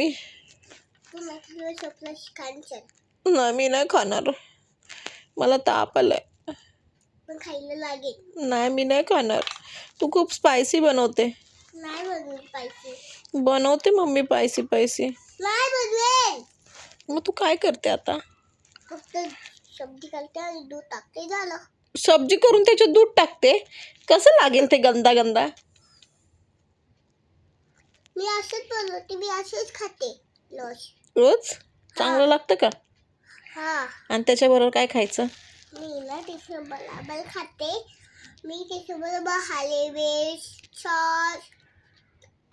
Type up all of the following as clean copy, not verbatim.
Mummy. नाही मी नाही खाणार, मला ताप आलाय. खायला लागेल. नाही मी नाही खाणार. तू खूप स्पायसी बनवते. नाही बनवेल स्पायसी. बनवते मम्मी स्पायसी स्पायसी. नाही बनवेल. मग तू काय करते आता? फक्त सब्जी घालते आणि दूध टाकते, झालं. सब्जी करून त्याच्यात दूध टाकते? कसं लागेल ते गंदा गंदा? मी असंच बनवते, मी असंच खाते रोज. रोज? चांगलं लागतं का? हा. आणि त्याच्याबरोबर काय खायचं? मी ना त्याच्या बरोबर खाते. मी त्याच्याबरोबर हरी मिर्च, सॉस,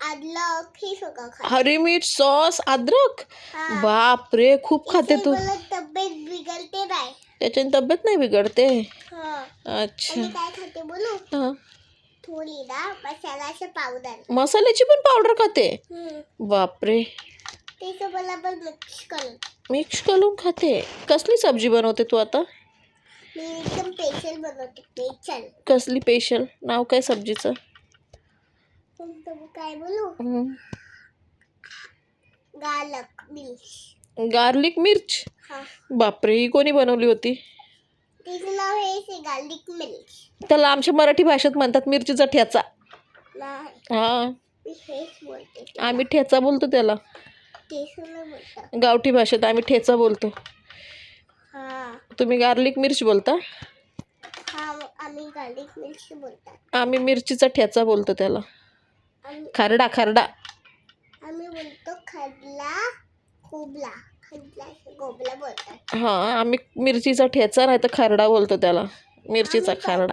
अद्रक हे सगळं खाते. हरी मिर्च, सॉस, अद्रक? हा. बापरे, खूप खाते तू. तब्येत बिघडते नाही. त्याच्याने तब्येत नाही बिघडते? हा. अच्छा. आणि काय खाते बोलू? हा. थोडी ना मसाल्याची पावडर. मसाल्याची पण पावडर खाते? बापरे. त्याचं बरोबर मिक्स करून खाते. कसली सब्जी बनवते तू आता? मी एकदम स्पेशल बनवते, स्पेशल. कसली स्पेशल? नाव काय सब्जीचं? काय बोलू? गार्लिक मिर्च. गार्लिक मिर्च? हा. बापरे, ही कोणी बनवली होती? तिचं नाव हे गार्लिक मिर्च. त्याला आमच्या मराठी भाषेत म्हणतात मिरचीचा ठेचा. नाही. हा. मी हेच बोलते. आम्ही ठेचा बोलतो त्याला. गावठी भाषेत आम्ही ठेचा बोलतो. हा. तुम्ही गार्लिक मिर्च बोलता? हा, आम्ही गार्लिक मिर्च बोलतात. आम्ही मिरचीचा ठेचा बोलतो त्याला. खरडा खरडा. आम्ही बोलतो खरला खोबला. खोबला बोलतात. हा, आम्ही मिरचीचा ठेचा नाही तर खरडा बोलतो त्याला. मिरचीचा खरडा.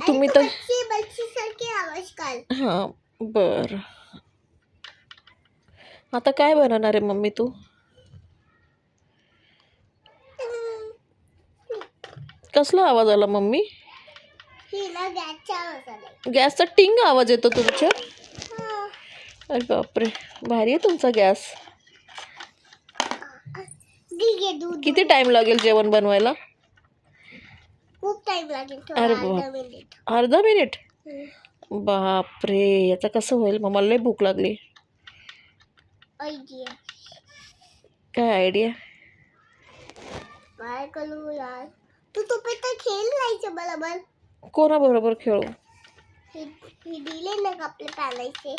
तुम्ही तर सारखी आवाज काढ. हा. बर, आता काय बनवणार आहे मम्मी तू? कसला आवाज आला मम्मी? गॅसचा टिंग आवाज येतो तुमच्या? अरे बापरे, भारी आहे तुमचा गॅस. किती टाइम लागेल जेवण बनवायला? खूप टाइम लागेल. अरे अर्धा मिनिट. अर्धा मिनिट? बापरे, याचं कसं होईल? मग मला लई भूक लागली. आयडिया. काय आयडिया? काय करू यार? तू खेळ जायचं बरोबर. कोणाबरोबर खेळू? हे दिले ना आपले पालायचे.